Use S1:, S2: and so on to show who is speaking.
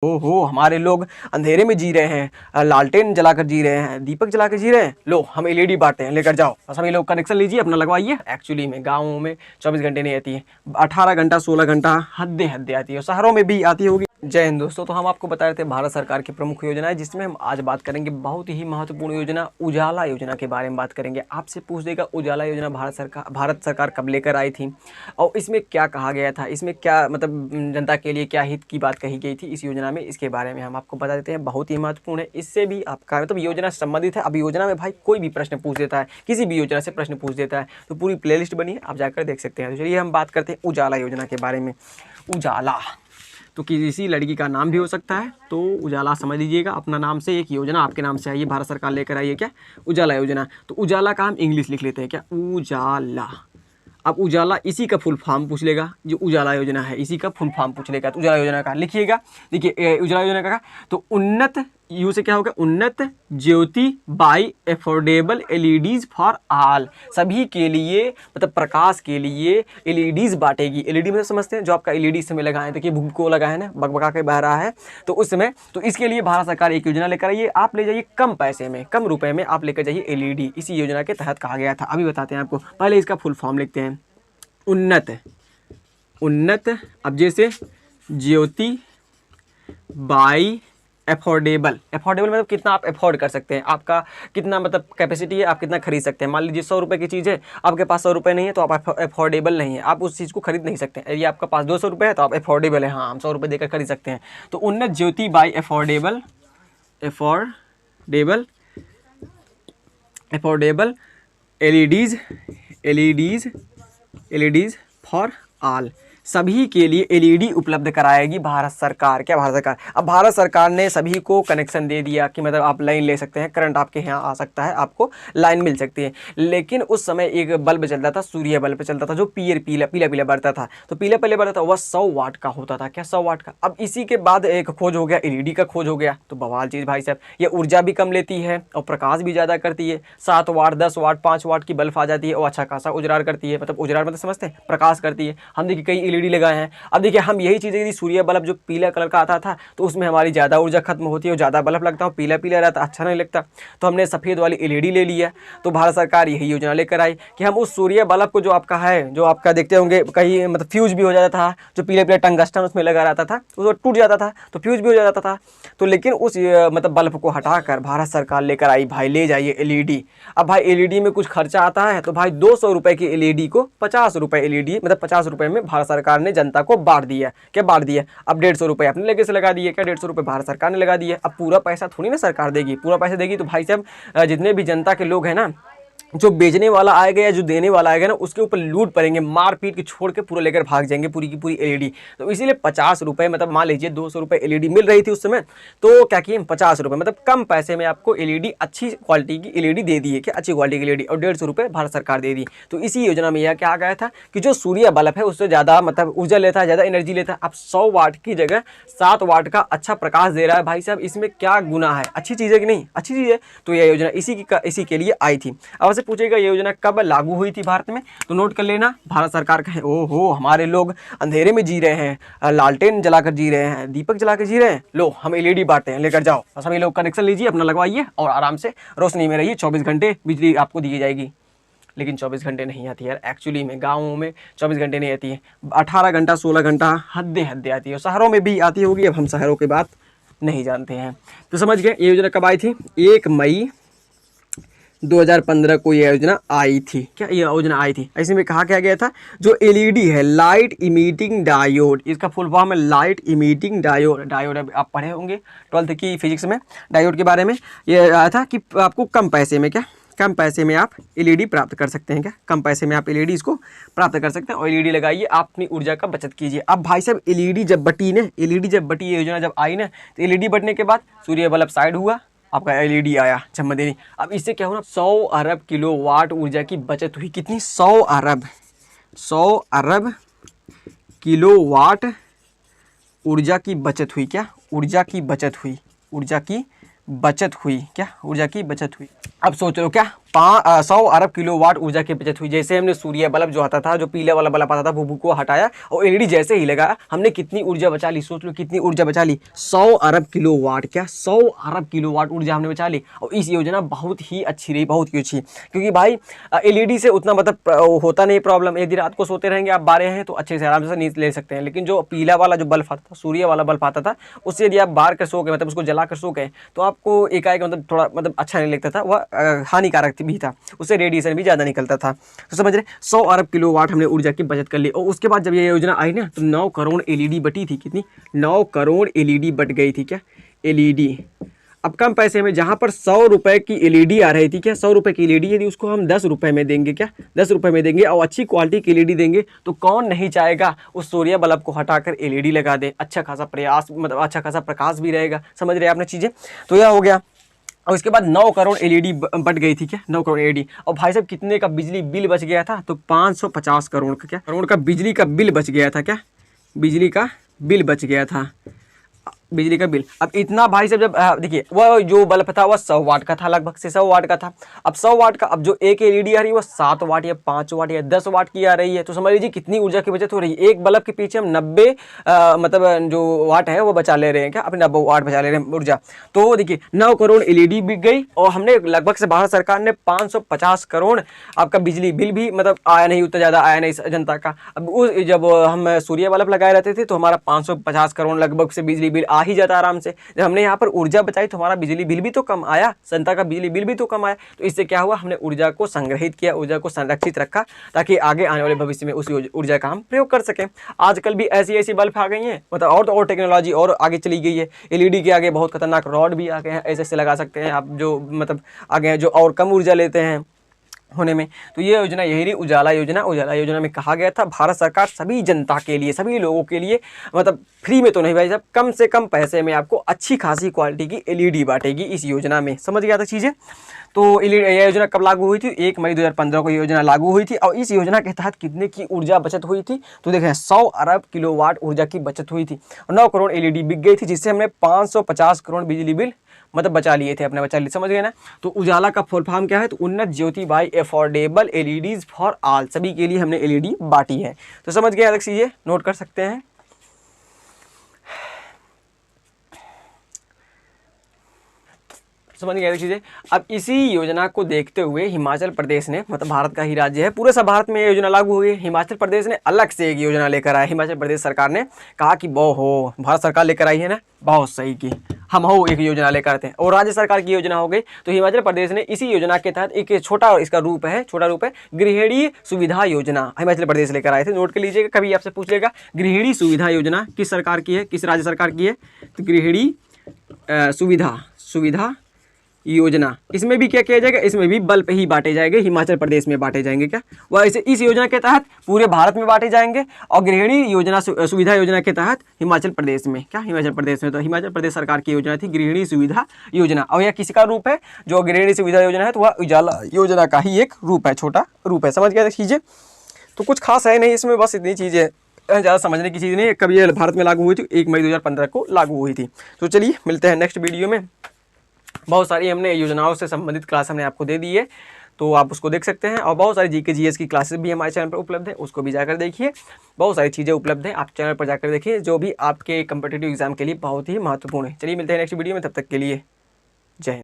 S1: ओहो हमारे लोग अंधेरे में जी रहे हैं, लालटेन जलाकर जी रहे हैं, दीपक जलाकर जी रहे हैं। लो हम एलईडी बांटते हैं, लेकर जाओ। बस सभी लोग कनेक्शन लीजिए, अपना लगवाइए। एक्चुअली में गाँवों में 24 घंटे नहीं आती है, 18 घंटा 16 घंटा हद्दे हद्दे आती है, शहरों में भी आती होगी। जय हिंद दोस्तों। तो हम आपको बता रहे थे भारत सरकार की प्रमुख योजनाएं, जिसमें हम आज बात करेंगे बहुत ही महत्वपूर्ण योजना उजाला योजना के बारे में बात करेंगे। आपसे पूछ देगा उजाला योजना भारत सरकार कब लेकर आई थी और इसमें क्या कहा गया था, इसमें क्या मतलब जनता के लिए क्या हित की बात कही गई थी इस योजना में, इसके बारे में हम आपको बता देते हैं। बहुत ही महत्वपूर्ण है, इससे भी आपका मतलब योजना से संबंधित है। अब योजना में भाई कोई भी प्रश्न पूछ देता है, किसी भी योजना से प्रश्न पूछ देता है, तो पूरी प्लेलिस्ट बनी है, आप जाकर देख सकते हैं। तो चलिए हम बात करते हैं उजाला योजना के बारे में। उजाला तो किसी लड़की का नाम भी हो सकता है, तो उजाला समझ लीजिएगा। अपना नाम से एक योजना आपके नाम से आई है, भारत सरकार लेकर आई है क्या, उजाला योजना। तो उजाला का हम इंग्लिश लिख लेते हैं क्या, उजाला। अब उजाला इसी का फुल फॉर्म पूछ लेगा, जो उजाला योजना है इसी का फुल फॉर्म पूछ लेगा। तो उजाला योजना का लिखिएगा, देखिए उजाला योजना का तो उन्नत यू से क्या होगा, Unnat Jyoti by affordable LEDs for all. सभी के लिए मतलब प्रकाश के लिए एलईडीज बांटेगी। एलईडी मतलब समझते हैं, जो आपका एलईडी समय लगाए, देखिए भूख को लगा है ना, बकबका के बह रहा है, तो उस समय तो इसके लिए भारत सरकार एक योजना लेकर आई है। आप ले जाइए कम पैसे में, कम रुपए में आप लेकर जाइए एलईडी, इसी योजना के तहत कहा गया था। अभी बताते हैं आपको, पहले इसका फुल फॉर्म लिखते हैं। उन्नत अब जैसे ज्योति बाई एफोर्डेबल मतलब कितना आप अफोर्ड कर सकते हैं, आपका कितना मतलब कैपेसिटी है, आप कितना खरीद सकते हैं। मान लीजिए 100 रुपये की चीज़ है, आपके पास 100 रुपये नहीं है, तो आप अफोर्डेबल नहीं है, आप उस चीज़ को खरीद नहीं सकते। यदि आपका पास 200 रुपये है तो आप अफोर्डेबल है, हाँ हम 100 रुपये देकर खरीद सकते हैं। तो Unnat Jyoti by affordable LEDs for all. सभी के लिए एलईडी उपलब्ध कराएगी भारत सरकार। क्या भारत सरकार, अब भारत सरकार ने सभी को कनेक्शन दे दिया कि मतलब आप लाइन ले सकते हैं, करंट आपके यहाँ आ सकता है, आपको लाइन मिल सकती है। लेकिन उस समय एक बल्ब चलता था, सूर्य बल्ब चलता था, जो पीला बढ़ता था। तो पीला बढ़ता था, वह 100 वाट का होता था। क्या 100 वाट का। अब इसी के बाद एक खोज हो गया, एलईडी का खोज हो गया। तो बवाल चीज़ भाई साहब, ये ऊर्जा भी कम लेती है और प्रकाश भी ज़्यादा करती है। 7 वाट 10 वाट 5 वाट की बल्ब आ जाती है और अच्छा खासा उजरार करती है। मतलब उजरार मतलब समझते हैं, प्रकाश करती है। हम देखिए कई एलईडी लगाए हैं। अब देखिए हम यही चीज़, यदि सूर्य बल्ब जो पीला कलर का आता था, तो उसमें हमारी ज़्यादा ऊर्जा खत्म होती है और ज़्यादा बल्ब लगता है, पीला रहता, अच्छा नहीं लगता। तो हमने सफ़ेद वाली एलईडी ले लिया। तो भारत सरकार यही योजना लेकर आई कि हम उस सूर्य बल्ब को, जो आपका है, जो आपका देखते होंगे कहीं मतलब फ्यूज भी हो जाता था, जो पीला टंगस्टन उसमें लगा रहता था, वो टूट जाता था, तो फ्यूज भी हो जाता था। तो लेकिन उस मतलब बल्ब को हटाकर भारत सरकार लेकर आई, भाई ले जाइए एलईडी। अब भाई एलईडी में कुछ खर्चा आता है, तो भाई 200 रुपये की एलईडी को 50 रुपये एलईडी मतलब 50 रुपये में भारत सरकार ने जनता को बांट दिया। क्या बांट दिया, अब 150 रुपये अपने लेके से लगा दिए। क्या 150 रुपये भारत सरकार ने लगा दिए। अब पूरा पैसा थोड़ी ना सरकार देगी, पूरा पैसा देगी तो भाई साहब जितने भी जनता के लोग हैं ना, जो बेचने वाला आएगा या जो देने वाला आएगा ना, उसके ऊपर लूट पड़ेंगे, मार पीट के छोड़ के पूरा लेकर भाग जाएंगे पूरी की पूरी एलईडी। तो इसीलिए 50 रुपये मतलब मान लीजिए 200 रुपये एलईडी मिल रही थी उस समय, तो क्या किए 50 रुपये मतलब कम पैसे में आपको एलईडी, अच्छी क्वालिटी की एलईडी दे दी है। क्या अच्छी क्वालिटी की एलईडी, और 150 रुपये भारत सरकार दे दी। तो इसी योजना में यह क्या आ गया था कि जो सूर्य बल्ब है उससे ज़्यादा मतलब ऊर्जा लेता है, ज़्यादा एनर्जी लेता है। अब 100 वाट की जगह 7 वाट का अच्छा प्रकाश दे रहा है। भाई साहब इसमें क्या गुना है, अच्छी चीज़ है कि नहीं, अच्छी चीज़ है। तो यह योजना इसी के लिए आई थी। अब से पूछेगा ये योजना कब लागू हुई थी भारत में, तो नोट कर लेना, भारत सरकार का है। ओहो हमारे लोग अंधेरे में जी रहे हैं, लालटेन जलाकर जी रहे हैं, दीपक जलाकर जी रहे हैं। लो हम एलईडी बांटते हैं, लेकर जाओ। सभी लोग कनेक्शन लीजिए, अपना लगवाइए और आराम से रोशनी में रहिए। 24 घंटे बिजली आपको दी जाएगी। लेकिन 24 घंटे नहीं आती यार, एक्चुअली में गाँवों में 24 घंटे नहीं आती है, 18 घंटा 16 घंटा हद्दे हद्दे आती है। शहरों में भी आती होगी, अब हम शहरों की बात नहीं जानते हैं। तो समझ गए ये योजना कब आई थी, 1 मई 2015 को यह योजना आई थी। क्या ये योजना आई थी, ऐसे में कहा क्या गया था, जो एलईडी है लाइट इमिटिंग डायोड, इसका फुल फॉर्म है लाइट इमिटिंग डायोड। डायोड आप पढ़े होंगे 12th की फिजिक्स में, डायोड के बारे में ये आया था कि आपको कम पैसे में, क्या कम पैसे में आप एलईडी प्राप्त कर सकते हैं। क्या कम पैसे में आप एलईडी इसको प्राप्त कर सकते हैं, और एलईडी लगाइए, आप अपनी ऊर्जा का बचत कीजिए। अब भाई साहब एलईडी जब बटी, ये योजना जब आई ना, तो एलईडी बटने के बाद सूर्य बल्ब साइड हुआ, आपका एलईडी आया चमकदेनी। अब इससे क्या हुआ, 100 अरब किलोवाट ऊर्जा की बचत हुई। कितनी, 100 अरब किलोवाट ऊर्जा की बचत हुई। क्या ऊर्जा की बचत हुई, क्या ऊर्जा की बचत हुई। अब सोच लो क्या 100 अरब किलोवाट ऊर्जा की बचत हुई। जैसे हमने सूर्य बल्ब जो आता था, जो पीले वाला बल्ब आता था, वो को हटाया और एलईडी जैसे ही लगा, हमने कितनी ऊर्जा बचा ली, सोच लो कितनी ऊर्जा बचा ली, 100 अरब किलोवाट। क्या 100 अरब किलोवाट ऊर्जा हमने बचा ली। और इस योजना बहुत ही अच्छी रही, बहुत ही अच्छी, क्योंकि भाई एलईडी से उतना मतलब होता नहीं प्रॉब्लम। यदि रात को सोते रहेंगे आप 12 हैं तो अच्छे से आराम से नींद ले सकते हैं। लेकिन जो पीला वाला जो बल्ब आता था, सूर्य वाला बल्ब आता था, उससे यदि आप बार कर सो गए, मतलब उसको जला कर सो गए, तो आपको एकाएक मतलब थोड़ा मतलब अच्छा नहीं लगता था, वह हानिकारक भी था, उससे रेडिएशन भी ज़्यादा निकलता था। तो समझ रहे, 100 अरब किलोवाट हमने ऊर्जा की बचत कर ली। और उसके बाद जब ये योजना आई ना, तो 9 करोड़ एलईडी बटी थी। कितनी? 9 करोड़ एलईडी बट गई थी। क्या? एलईडी। अब कम पैसे में, जहाँ पर 100 रुपए की एलईडी आ रही थी, क्या 100 रुपए की एलईडी, यदि उसको हम 10 रुपए में देंगे, क्या 10 रुपए में देंगे और अच्छी क्वालिटी की एलईडी देंगे, तो कौन नहीं चाहेगा उस सूर्य बल्ब को हटाकर एलईडी लगा दे। अच्छा खासा प्रयास, मतलब अच्छा खासा प्रकाश भी रहेगा। समझ रहे आपने चीज़ें। तो यह हो गया। और उसके बाद 9 करोड़ एलईडी बट गई थी। क्या? 9 करोड़ एलईडी। और भाई साहब कितने का बिजली बिल बच गया था? तो 550 करोड़ का, क्या करोड़ का बिजली का बिल बच गया था। क्या? बिजली का बिल बच गया था, बिजली का बिल। अब इतना भाई साहब, जब देखिए वह जो बल्ब था वह 100 वाट का था, लगभग से 100 वाट का था। अब 100 वाट का, अब जो एक एलईडी आ रही है वो 7 वाट या 5 वाट या 10 वाट की आ रही है। तो समझ लीजिए कितनी ऊर्जा की बचत हो रही है। एक बल्ब के पीछे हम 90 मतलब जो वाट है वो बचा ले रहे हैं। क्या? अपने 90 वाट बचा ले रहे हैं ऊर्जा। तो देखिए 9 करोड़ एलईडी बिक गई और हमने लगभग से भारत सरकार ने 550 करोड़ आपका बिजली बिल भी मतलब आया नहीं, उतना ज़्यादा आया नहीं जनता का। अब उस जब हम सूर्य बल्ब लगाए रहते थे तो हमारा 550 करोड़ लगभग से बिजली बिल आ ही जाता आराम से। जब हमने यहाँ पर ऊर्जा बचाई तो हमारा बिजली बिल भी तो कम आया, जनता का बिजली बिल भी तो कम आया। तो इससे क्या हुआ, हमने ऊर्जा को संग्रहित किया, ऊर्जा को संरक्षित रखा, ताकि आगे आने वाले भविष्य में उस ऊर्जा का हम प्रयोग कर सकें। आजकल भी ऐसी ऐसी बल्ब आ गई हैं, मतलब और तो और टेक्नोलॉजी और आगे चली गई है। एलईडी के आगे बहुत खतरनाक रॉड भी आ गए हैं, ऐसे ऐसे लगा सकते हैं आप, जो मतलब आगे हैं, जो और कम ऊर्जा लेते हैं होने में। तो ये योजना यही रही, उजाला योजना। उजाला योजना में कहा गया था भारत सरकार सभी जनता के लिए, सभी लोगों के लिए, मतलब फ्री में तो नहीं भाई साहब, कम से कम पैसे में आपको अच्छी खासी क्वालिटी की एलईडी बांटेगी इस योजना में। समझ गया था चीज़ें। तो यह योजना कब लागू हुई थी? 1 मई 2015 को योजना लागू हुई थी। और इस योजना के तहत कितने की ऊर्जा बचत हुई थी? तो देखें 100 अरब किलोवाट ऊर्जा की बचत हुई थी और 9 करोड़ एलईडी बिक गई थी, जिससे हमने 550 करोड़ बिजली बिल मतलब बचा लिए थे, अपने बचा लिए। समझ गए ना। तो उजाला का फुल फॉर्म क्या है? तो Unnat Jyoti by affordable LEDs for all, सभी के लिए हमने एलईडी बांटी है। तो समझ गए, अलग चीज़ें नोट कर सकते हैं। समझ गए चीज़ें। अब इसी योजना को देखते हुए हिमाचल प्रदेश ने, मतलब भारत का ही राज्य है, पूरे सब भारत में ये योजना लागू हुई है। हिमाचल प्रदेश ने अलग से एक योजना लेकर आया। हिमाचल प्रदेश सरकार ने कहा कि बहु भारत सरकार लेकर आई है ना, बहुत सही की, हम हो एक योजना लेकर आते हैं और राज्य सरकार की योजना हो गई। तो हिमाचल प्रदेश ने इसी योजना के तहत एक छोटा इसका रूप है, छोटा रूप है गृहिणी सुविधा योजना, हिमाचल प्रदेश लेकर आए थे। नोट कर लीजिएगा, कभी आपसे पूछ लेगा गृहिणी सुविधा योजना किस सरकार की है, किस राज्य सरकार की है? तो गृहिणी सुविधा योजना। इसमें भी क्या किया जाएगा? इसमें भी बल्ब ही बांटे जाएंगे, हिमाचल प्रदेश में बांटे जाएंगे। क्या वह इस योजना के तहत पूरे भारत में बांटे जाएंगे और गृहिणी योजना सुविधा योजना के तहत हिमाचल प्रदेश में, क्या हिमाचल प्रदेश में, तो हिमाचल प्रदेश सरकार की योजना थी गृहिणी सुविधा योजना। और यह किसी का रूप है? जो गृहिणी सुविधा योजना है तो वह उजाला योजना का ही एक रूप है, छोटा रूप है। समझ गया चीज़ें। तो कुछ खास है नहीं इसमें, बस इतनी चीज़ें, ज़्यादा समझने की चीज़ नहीं है। कब ये भारत में लागू हुई थी? 1 मई 2015 को लागू हुई थी। तो चलिए मिलते हैं नेक्स्ट वीडियो में। बहुत सारी हमने योजनाओं से संबंधित क्लास हमने आपको दे दी है, तो आप उसको देख सकते हैं। और बहुत सारी जीके जीएस की क्लासेस भी हमारे चैनल पर उपलब्ध है, उसको भी जाकर देखिए। बहुत सारी चीज़ें उपलब्ध हैं, आप चैनल पर जाकर देखिए, जो भी आपके कम्पिटिटिव एग्जाम के लिए बहुत ही महत्वपूर्ण है। चलिए मिलते हैं नेक्स्ट वीडियो में, तब तक के लिए जय हिंद।